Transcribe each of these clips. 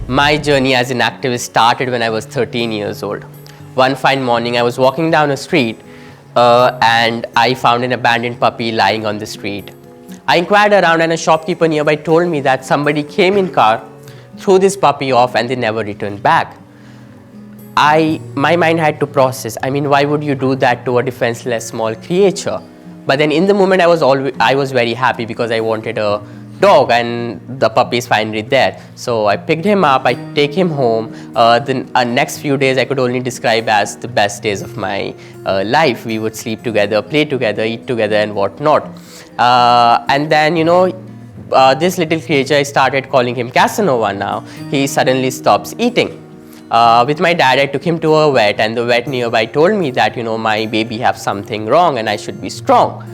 My journey as an activist started when I was 13 years old. One fine morning, I was walking down a street and I found an abandoned puppy lying on the street. I inquired around and a shopkeeper nearby told me that somebody came in car, threw this puppy off and they never returned back. My mind had to process, why would you do that to a defenseless small creature? But then in the moment I was very happy because I wanted a dog and the puppy is finally there. So I picked him up, I take him home. The next few days I could only describe as the best days of my life. We would sleep together, play together, eat together and whatnot. And then, this little creature, I started calling him Casanova now. He suddenly stops eating. With my dad, I took him to a vet and the vet nearby told me that, my baby has something wrong and I should be strong.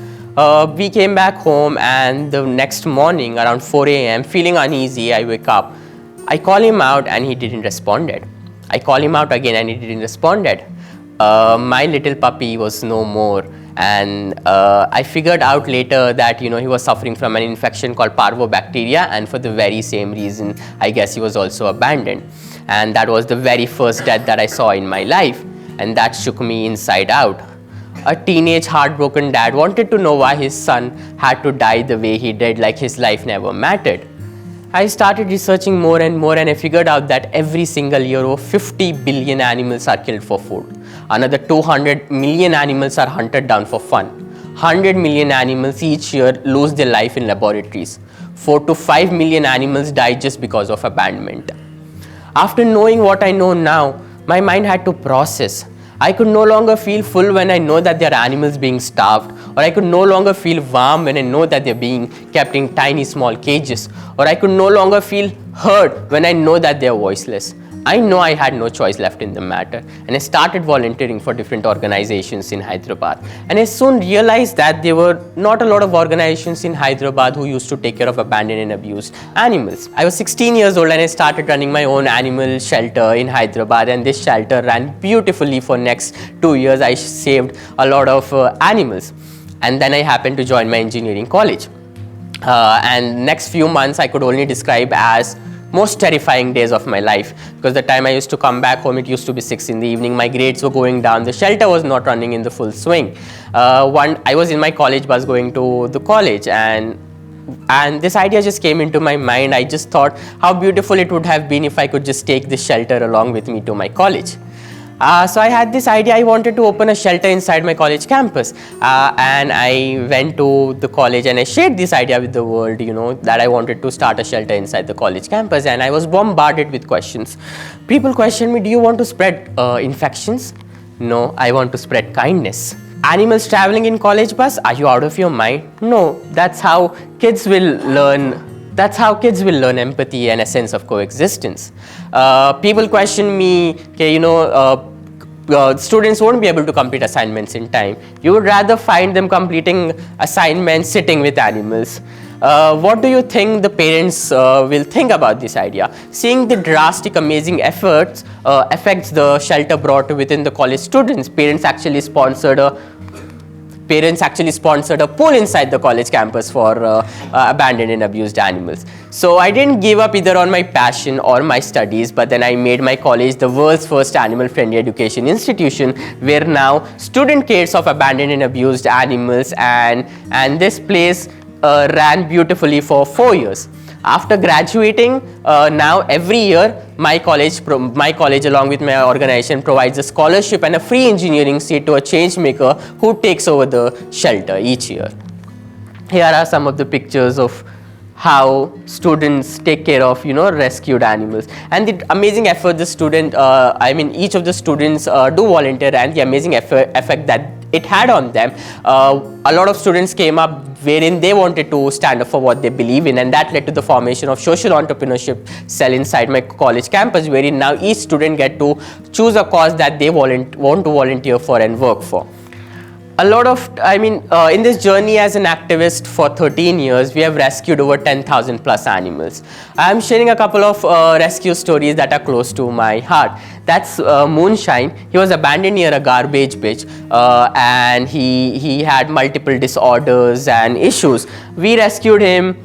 We came back home and the next morning around 4 a.m. feeling uneasy, I wake up. I call him out and he didn't respond. I call him out again and he didn't respond. My little puppy was no more. And I figured out later that he was suffering from an infection called parvobacteria, and for the very same reason I guess he was also abandoned. And that was the very first death that I saw in my life, and that shook me inside out. A teenage heartbroken dad wanted to know why his son had to die the way he did, like his life never mattered. I started researching more and more and I figured out that every single year over 50 billion animals are killed for food. Another 200 million animals are hunted down for fun. 100 million animals each year lose their life in laboratories. 4 to 5 million animals die just because of abandonment. After knowing what I know now, my mind had to process. I could no longer feel full when I know that there are animals being starved, or I could no longer feel warm when I know that they're being kept in tiny small cages, or I could no longer feel heard when I know that they're voiceless. I know I had no choice left in the matter, and I started volunteering for different organizations in Hyderabad. And I soon realized that there were not a lot of organizations in Hyderabad who used to take care of abandoned and abused animals. I was 16 years old and I started running my own animal shelter in Hyderabad, and this shelter ran beautifully for next 2 years. I saved a lot of animals. And then I happened to join my engineering college. And next few months I could only describe as most terrifying days of my life, because the time I used to come back home, it used to be 6 in the evening. My grades were going down. The shelter was not running in the full swing. I was in my college bus going to the college, and this idea just came into my mind. I just thought how beautiful it would have been if I could just take this shelter along with me to my college. So I had this idea. I wanted to open a shelter inside my college campus, and I went to the college and I shared this idea with the world, that I wanted to start a shelter inside the college campus, and I was bombarded with questions. People questioned me, do you want to spread infections? No, I want to spread kindness. Animals traveling in college bus, are you out of your mind? No, that's how kids will learn. That's how kids will learn empathy and a sense of coexistence. People question me, students won't be able to complete assignments in time. You would rather find them completing assignments sitting with animals. What do you think the parents will think about this idea? Seeing the drastic, amazing effects the shelter brought within the college students, parents actually sponsored a pool inside the college campus for abandoned and abused animals. So I didn't give up either on my passion or my studies, but then I made my college the world's first animal-friendly education institution, where now student cares of abandoned and abused animals, and this place ran beautifully for 4 years. After graduating, now every year my college along with my organization provides a scholarship and a free engineering seat to a change maker who takes over the shelter each year. Here are some of the pictures of how students take care of rescued animals, and the amazing effort the student each of the students do volunteer, and the amazing effect that it had on them. A lot of students came up wherein they wanted to stand up for what they believe in, and that led to the formation of social entrepreneurship cell inside my college campus, wherein now each student get to choose a cause that they want to volunteer for and work for. In this journey as an activist for 13 years, we have rescued over 10,000 plus animals. I'm sharing a couple of rescue stories that are close to my heart. That's Moonshine. He was abandoned near a garbage ditch, and he had multiple disorders and issues. We rescued him,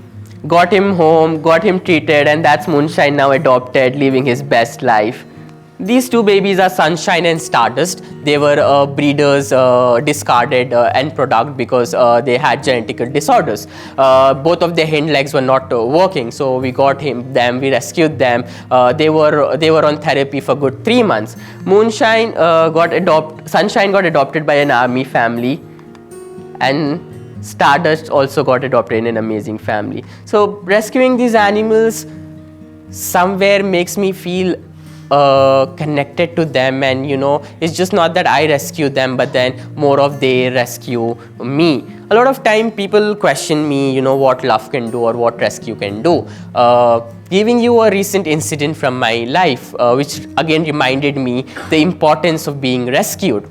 got him home, got him treated, and that's Moonshine now adopted, living his best life. These two babies are Sunshine and Stardust. They were breeders' discarded end product because they had genetic disorders. Both of their hind legs were not working, so we got them. We rescued them. They were on therapy for good 3 months. Sunshine got adopted by an army family, and Stardust also got adopted in an amazing family. So rescuing these animals somewhere makes me feel connected to them, and it's just not that I rescue them, but then more of they rescue me. A lot of time people question me, what love can do or what rescue can do. Giving you a recent incident from my life, which again reminded me the importance of being rescued.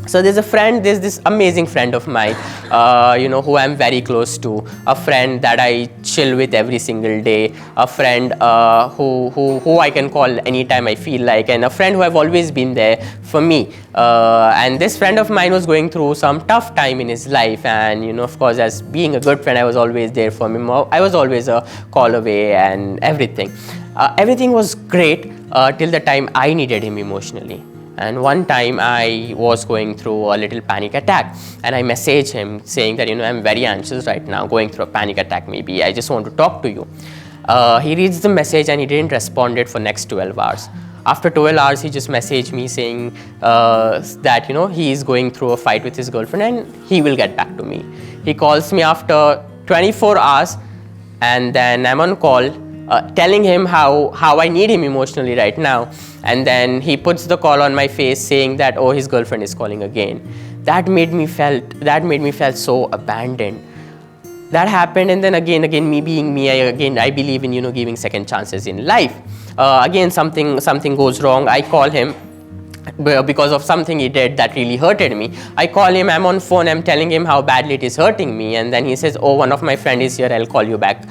So there's this amazing friend of mine, who I'm very close to, a friend that I chill with every single day, a friend who I can call anytime I feel like, and a friend who have always been there for me. And this friend of mine was going through some tough time in his life, and of course, as being a good friend, I was always there for him. I was always a call away and everything. Everything was great till the time I needed him emotionally. And one time I was going through a little panic attack, and I messaged him saying that, I'm very anxious right now, going through a panic attack maybe, I just want to talk to you. He reads the message and he didn't respond it for next 12 hours. After 12 hours, he just messaged me saying that, he is going through a fight with his girlfriend and he will get back to me. He calls me after 24 hours, and then I'm on call, telling him how I need him emotionally right now. And then he puts the call on my face saying that, oh, his girlfriend is calling again. That made me felt so abandoned. That happened, and then again, me being me, I believe in, giving second chances in life. Again, something goes wrong. I call him because of something he did that really hurted me. I call him, I'm on phone, I'm telling him how badly it is hurting me, and then he says, oh, one of my friends is here, I'll call you back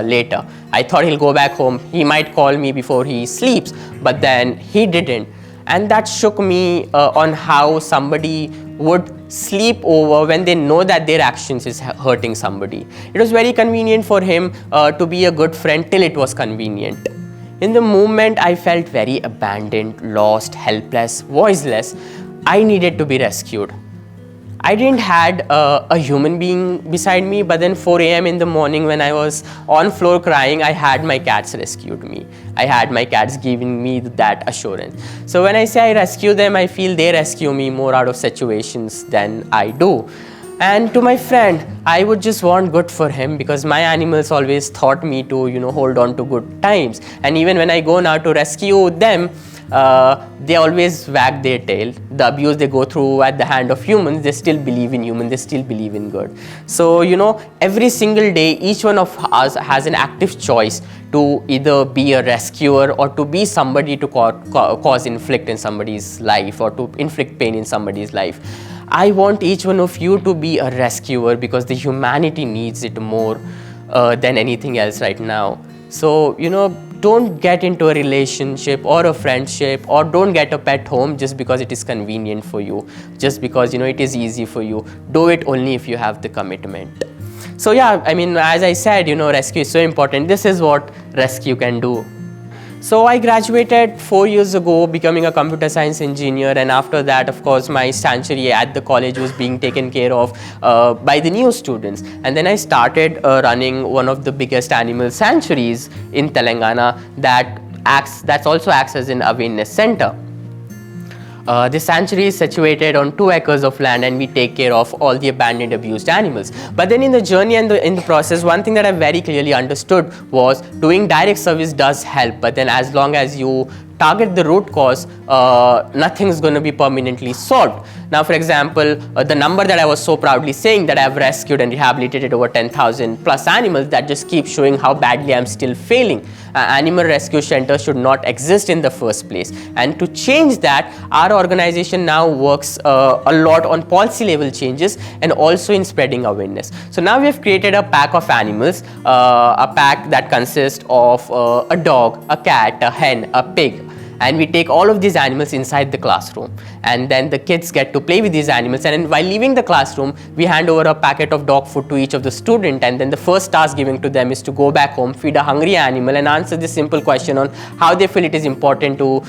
later. I thought he'll go back home, he might call me before he sleeps, but then he didn't. And that shook me on how somebody would sleep over when they know that their actions is hurting somebody. It was very convenient for him to be a good friend till it was convenient. In the moment, I felt very abandoned, lost, helpless, voiceless. I needed to be rescued. I didn't had a human being beside me, but then 4 a.m. in the morning when I was on floor crying, I had my cats rescued me. I had my cats giving me that assurance. So when I say I rescue them, I feel they rescue me more out of situations than I do. And to my friend, I would just want good for him, because my animals always taught me to, hold on to good times. And even when I go now to rescue them, they always wag their tail. The abuse they go through at the hand of humans, they still believe in humans, they still believe in good. So, every single day, each one of us has an active choice to either be a rescuer or to be somebody to cause inflict in somebody's life or to inflict pain in somebody's life. I want each one of you to be a rescuer, because the humanity needs it more than anything else right now. So, don't get into a relationship or a friendship, or don't get a pet home just because it is convenient for you, just because, it is easy for you. Do it only if you have the commitment. So yeah, as I said, rescue is so important. This is what rescue can do. So I graduated 4 years ago, becoming a computer science engineer, and after that, of course, my sanctuary at the college was being taken care of by the new students. And then I started running one of the biggest animal sanctuaries in Telangana that also acts as an awareness center. This sanctuary is situated on 2 acres of land, and we take care of all the abandoned, abused animals. But then in the journey and in the process, one thing that I very clearly understood was doing direct service does help, but then as long as you target the root cause, nothing's going to be permanently solved. Now, for example, the number that I was so proudly saying that I have rescued and rehabilitated over 10,000 plus animals, that just keeps showing how badly I'm still failing. Animal rescue centers should not exist in the first place. And to change that, our organization now works a lot on policy level changes and also in spreading awareness. So now we have created a pack of animals, a pack that consists of a dog, a cat, a hen, a pig. and we take all of these animals inside the classroom, and then the kids get to play with these animals, and then while leaving the classroom we hand over a packet of dog food to each of the student, and then the first task given to them is to go back home, feed a hungry animal, and answer this simple question on how they feel it is important to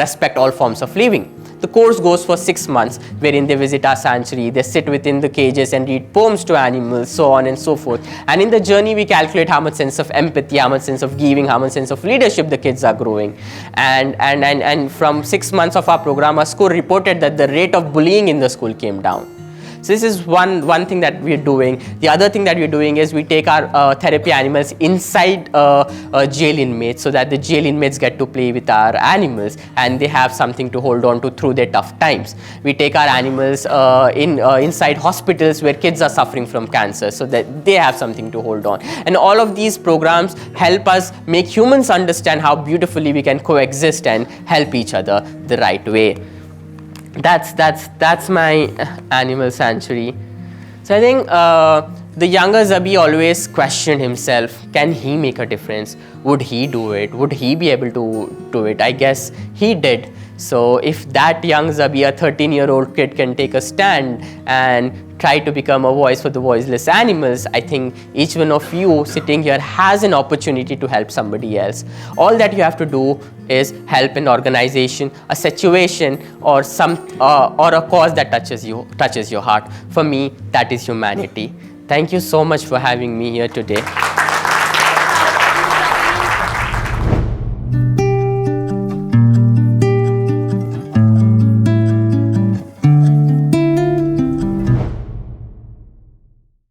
respect all forms of living. The course goes for 6 months, wherein they visit our sanctuary, they sit within the cages and read poems to animals, so on and so forth. And in the journey, we calculate how much sense of empathy, how much sense of giving, how much sense of leadership the kids are growing. And from 6 months of our program, our school reported that the rate of bullying in the school came down. So this is one thing that we're doing. The other thing that we're doing is we take our therapy animals inside jail inmates, so that the jail inmates get to play with our animals and they have something to hold on to through their tough times. We take our animals inside hospitals where kids are suffering from cancer, so that they have something to hold on. And all of these programs help us make humans understand how beautifully we can coexist and help each other the right way. That's my animal sanctuary. So I think the younger Zabi always questioned himself, can he make a difference? Would he do it? Would he be able to do it? I guess he did. So if that young Zabi, a 13-year-old kid, can take a stand and try to become a voice for the voiceless animals, I think each one of you sitting here has an opportunity to help somebody else. All that you have to do is help an organization, a situation, or a cause that touches your heart. For me, that is humanity. Thank you so much for having me here today.